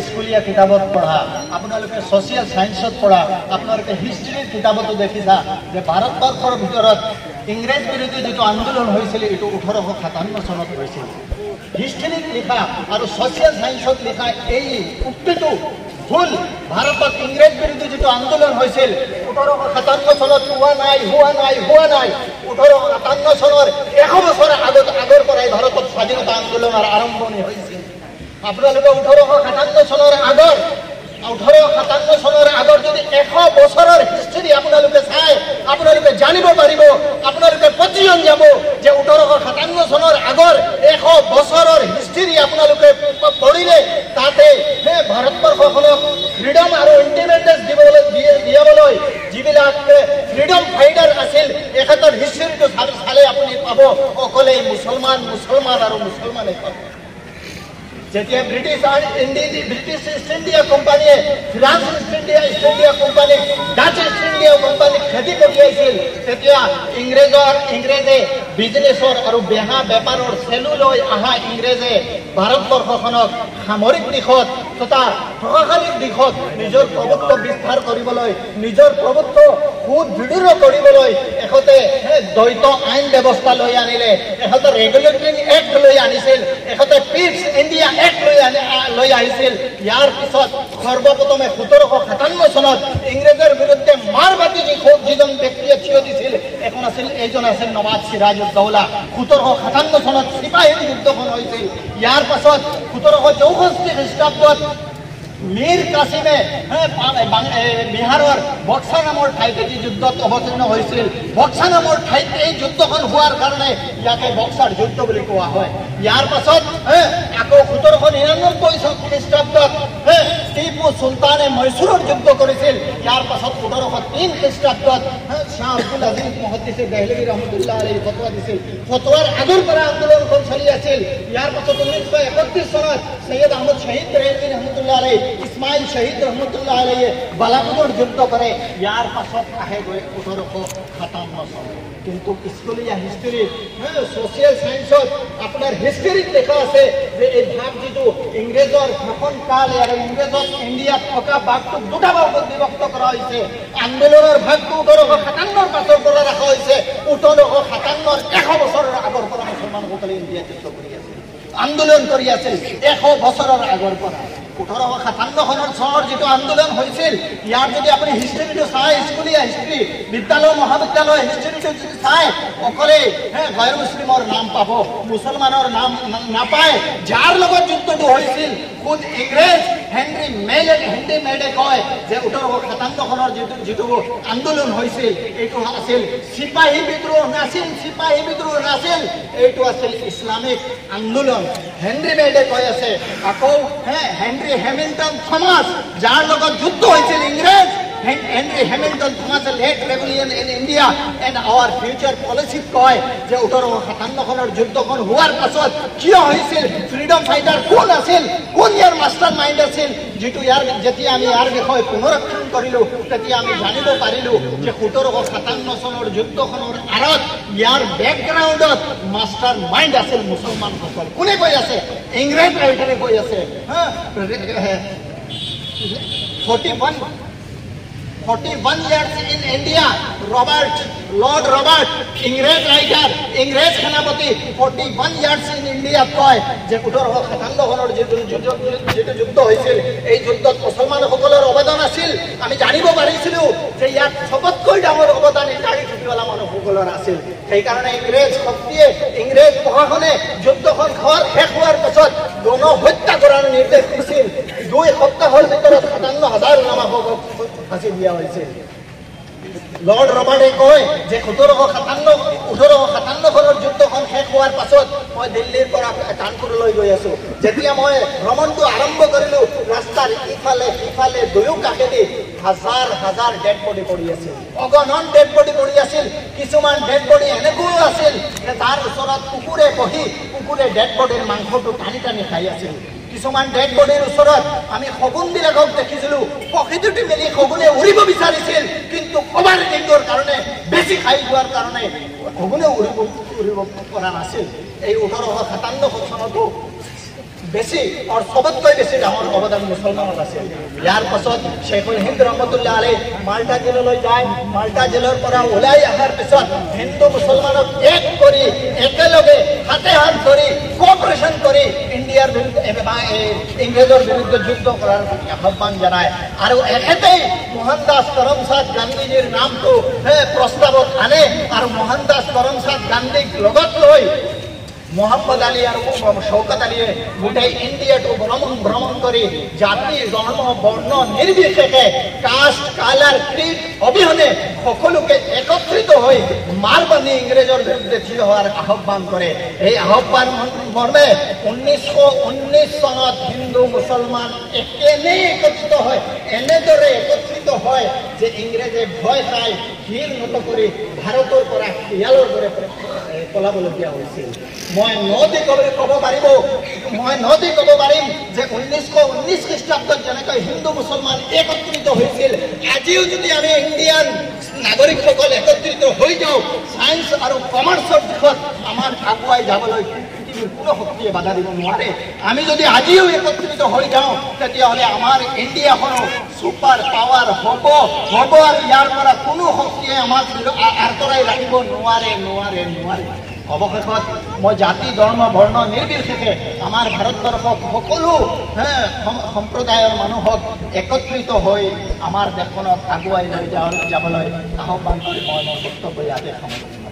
স্কুলীয়া কিতাবত পঢ়া, আপোনালোকে ছ'চিয়েল ছায়েন্সত পঢ়া, আপোনালোকে হিষ্ট্ৰীৰ কিতাবতো দেখিছা যে ভাৰতবৰ্ষৰ ভিতৰত ইংৰেজ বিৰোধী যিটো আন্দোলন হৈছিল এইটো 1857 চনত হৈছিল। হিষ্ট্ৰীত লিখা আৰু ছ'চিয়েল ছায়েন্সত লিখা এই উক্তিটো ভুল। ভাৰতত ইংৰেজ বিৰোধী যিটো আন্দোলন হৈছিল 1857 চনত হোৱা নাই। 1857 চনৰ 100 বছৰ আগৰ পৰাই ভাৰতত স্বাধীনতা আন্দোলনৰ আৰম্ভণি হৈছিল। আপোনালোকে 1857 চনৰ আগৰ যদি 100 বছৰৰ হিষ্ট্ৰী আপোনালোকে চাই আপোনালোকে জানিব পাৰিব, আপোনালোকে পতিয়ন যাব যে 1857 চনৰ আগৰ 100 বছৰৰ হিষ্ট্ৰী আপোনালোকে পঢ়িলে তাতে ভাৰতবৰ্ষখনক ফ্ৰীডম আৰু ইণ্ডিপেণ্ডেন্স দিয়াবলৈ যিবিলাক ফ্ৰীডম ফাইটাৰ আছিল এখেতৰ হিষ্ট্ৰীটো চালে আপুনি পাব অকলে মুছলমান আৰু মুছলমানে পাব। যেতিয়া ব্ৰিটিছ ইষ্ট ইণ্ডিয়া কোম্পানীয়ে ফ্ৰান্স ইষ্ট ইণ্ডিয়া কোম্পানীক ডাচ ইষ্ট ইণ্ডিয়া কোম্পানীক খেতি পঠিয়াইছিল, তেতিয়া ইংৰেজে বিজনেছৰ আৰু বেহা বেপাৰৰ চেলু লৈ অহা ইংৰেজে ভাৰতবৰ্ষখনক সামৰিক দিশত তথা প্ৰশাসনিক দিশত নিজৰ প্ৰভুত্ব বিস্তাৰ কৰিবলৈ, নিজৰ প্ৰভুত্ব সুদৃঢ় কৰিবলৈ এখেতে দ্বৈত আইন ব্যৱস্থা লৈ আনিলে, এখেতে ৰেগুলেটৰিং এক্ট লৈ আনিছিল, এখেতে পিপছ ইণ্ডিয়া এক্ট লৈ আহিছিল। ইয়াৰ পিছত সৰ্বপ্ৰথমে 1757 চনত ইংৰেজৰ বিৰুদ্ধে মাৰবাতি যিজন ব্যক্তিয়ে থিয় দিছিল এইজন আছিল নৱাব চিৰাজউদ্দৌলা। 1757 চনত চিপাহীৰ যুদ্ধখন হৈছিল। ইয়াৰ পাছত 1764 খ্ৰীষ্টাব্দত মীৰ কাছিমে বিহাৰৰ বক্সা নামৰ ঠাইতে যি যুদ্ধত অৱতীৰ্ণ হৈছিল, বক্সা নামৰ ঠাইত এই যুদ্ধখন হোৱাৰ কাৰণে ইয়াকে বক্সাৰ যুদ্ধ বুলি কোৱা হয়। ইয়াৰ পাছত আকৌ 1799 খ্ৰীষ্টাব্দত টিপু চুলতানে মহীশূৰৰ যুদ্ধ কৰিছিল। ইয়াৰ পাছত 1803 খ্ৰীষ্টাব্দত শ্বাহ আব্দুল আজিজ মুহাদ্দিছে দেহলভী ৰহমতুল্লাহ আলাইহি ফতৱা দিছিল। ফতৱাৰ আগৰ পৰা আন্দোলনখন চলি আছিল। ইয়াৰ পাছত 1931 চনত সৈয়দ আহমদ শহীদ দেহলভী ৰহমতুল্লাহ আলাইহি, ইছমাইল শহীদ ৰহমতুল্লাহ আলাইহি বালাকোটৰ যুদ্ধ কৰে। ইয়াৰ পাছত আহে গৈ 1857 চন। কিন্তু স্কুলীয়া হিষ্ট্ৰীত ছ'চিয়েল ছায়েন্সত আপোনাৰ হিষ্ট্ৰীত লেখা আছে যে এই ভাগ যিটো ইংৰেজৰ শাসনকাল আৰু ইংৰেজত ইণ্ডিয়াত থকা ভাগটোক দুটা ভাগত বিভক্ত কৰা হৈছে। আন্দোলনৰ ভাগটো 1857 পাছৰ পৰা ৰখা হৈছে। 1857 100 বছৰৰ আগৰ পৰা মুছলমানসকলে ইণ্ডিয়াত যুদ্ধ কৰি আছিল, আন্দোলন কৰি আছিল 100 বছৰৰ আগৰ পৰা। 1857 চনৰ যিটো আন্দোলন হৈছিল ইয়াৰ যদি আপুনি হিষ্ট্ৰীটো চাই, স্কুলীয়া হিষ্ট্ৰী, বিদ্যালয় মহাবিদ্যালয় হিষ্ট্ৰীটো যদি চাই অকলে গैर মুছলিমৰ নাম পাব, মুছলমানৰ নাম নাপায়। যাৰ লগত যুদ্ধটো হৈছিল খুদ ইংৰেজ হেনৰি মেডে কয় যে 1857 যিটো আন্দোলন হৈছিল এইটো আছিল চিপাহী বিদ্ৰোহ নাছিল, এইটো আছিল ইছলামিক আন্দোলন। হেনৰি মেডে কৈ আছে। আকৌ হেনৰি হেমিল্টন থমাস যাৰ লগত যুদ্ধ হৈছিল ইংৰেজ, হেনৰি হেমিল্টন থমাসে late revolution in India and our future পলিচিত কয় যে 1857 যুদ্ধখন হোৱাৰ পাছত কিয় হৈছিল, ফ্ৰীডম ফাইটাৰ কোন আছিল, কোন ইয়াৰ মাষ্টাৰ মাইণ্ড আছিল, যেতিয়া আমি ইয়াৰ বিষয়ে পুনৰীক্ষণ কৰিলোঁ তেতিয়া আমি জানিব পাৰিলোঁ যে 1757 চনৰ যুদ্ধখনৰ আঁৰত ইয়াৰ বেকগ্ৰাউণ্ডত মাষ্টাৰ মাইণ্ড আছিল মুছলমানসকল। কোনে কৈ আছে? ইংৰেজ ৰাইটাৰে কৈ আছে। 41 years in India, Lord Robert, ইংৰেজ ৰাইটাৰ, ইংৰেজ সেনাপতি 41 years in India কয় যে 1857 যিটো যুদ্ধ হৈছিল এই যুদ্ধত মুছলমানসকলৰ অৱদান আছিল। আমি জানিব পাৰিছিলোঁ যে ইয়াত চবতকৈ ডাঙৰ অৱদান ইটালী টুপিৱালা মানুহসকলৰ আছিল। সেইকাৰণে ইংৰেজ প্ৰশাসনে যুদ্ধখন শেষ হোৱাৰ পাছত গণহত্যা কৰাৰ নিৰ্দেশ দিছিল। 2 সপ্তাহৰ ভিতৰত 57,000 নামাকক ফাঁচি দিয়া হৈছিল। লৰ্ড ৰবাৰ্টে কয় যে 1857 যুদ্ধখন শেষ হোৱাৰ পাছত মই দিল্লীৰ পৰা কানপুৰলৈ গৈ আছো। যেতিয়া মই ভ্ৰমণটো আৰম্ভ কৰিলোঁ ৰাস্তাৰ ইফালে সিফালে দুয়ো কাষেদি হাজাৰ ডেড বডি পৰি আছিল, অগণন ডেড বডি পৰি আছিল। কিছুমান ডেড বডি এনেকুৱাও আছিল যে তাৰ ওচৰত কুকুৰে ডেড বডিৰ মাংসটো টানি খাই আছিল। কিছুমান ডেড বডিৰ ওচৰত আমি শগুনবিলাকক দেখিছিলোঁ, প্ৰকৃতিটো মেলি শগুনে উৰিব বিচাৰিছিল কিন্তু অভাৰ টিংৰ কাৰণে বেছি খাই যোৱাৰ কাৰণে শগুনে উৰিব পৰা নাছিল। এই 1857 চনতো বেছি আৰু সবতকৈ বেছি ডাঙৰ অৱদান মুছলমানৰ আছে। ইয়াৰ পাছত শ্বেখুল হিন্দ ৰহমতুল্লাহ আলাই মাল্টা জেললৈ যায়। মাল্টা জেলৰ পৰা ওলাই অহাৰ পিছত হিন্দু মুছলমানক এক কৰি একেলগে হাতে হাত ধৰি কোঅপাৰেশ্যন কৰি ইণ্ডিয়াৰ বিৰুদ্ধে ইংৰেজৰ বিৰুদ্ধে যুদ্ধ কৰাৰ আহ্বান জনায়। আৰু এখেতেই মোহনদাস কৰমচাঁদ গান্ধীজীৰ নামটো প্ৰস্তাৱত আনে আৰু মোহনদাস কৰমচাঁদ গান্ধীক লগত লৈ মোহাম্মদ আলী আৰু শৌকত আলীয়ে গোটেই ইণ্ডিয়াটো ভ্ৰমণ কৰি জাতি ধৰ্ম বৰ্ণ নিৰ্বিশেষে কাষ্ট কালাৰ ক্ৰীড অবিহনে সকলোকে একত্ৰিত হৈ মাৰ বান্ধি ইংৰেজৰ বিৰুদ্ধে থিয় হোৱাৰ আহ্বান কৰে। এই আহ্বান মৰ্মে 1919 চনত হিন্দু মুছলমান একেনেই একত্ৰিত হয়, এনেদৰে একত্ৰিত হয় যে ইংৰেজে ভয় খাই ভিৰ নত কৰি ভাৰতৰ পৰা শিয়ালৰ দৰে পলাবলগীয়া হৈছিল। মই নদী ক'ব পাৰিম যে 1919 খ্ৰীষ্টাব্দত যেনেকৈ হিন্দু মুছলমান একত্ৰিত হৈছিল, আজিও যদি আমি ইণ্ডিয়ান নাগৰিকসকল একত্ৰিত হৈ যাওঁ, ছায়েন্স আৰু কমাৰ্চৰ দিশত আমাৰ আগুৱাই যাবলৈ পৃথিৱীৰ কোনো শক্তিয়ে বাধা দিব নোৱাৰে। আমি যদি আজিও একত্ৰিত হৈ যাওঁ তেতিয়াহ'লে আমাৰ ইণ্ডিয়াখনো ছুপাৰ পাৱাৰ হ'ব আৰু ইয়াৰ পৰা কোনো শক্তিয়ে আমাক আঁতৰাই ৰাখিব নোৱাৰে। অৱশেষত মই জাতি ধৰ্ম বৰ্ণ নিৰ্বিশেষে আমাৰ ভাৰতবৰ্ষক সকলো সম্প্ৰদায়ৰ মানুহক একত্ৰিত হৈ আমাৰ দেশখনক আগুৱাই লৈ যাবলৈ আহ্বান কৰি মই বক্তব্য ইয়াতে সামৰিছোঁ।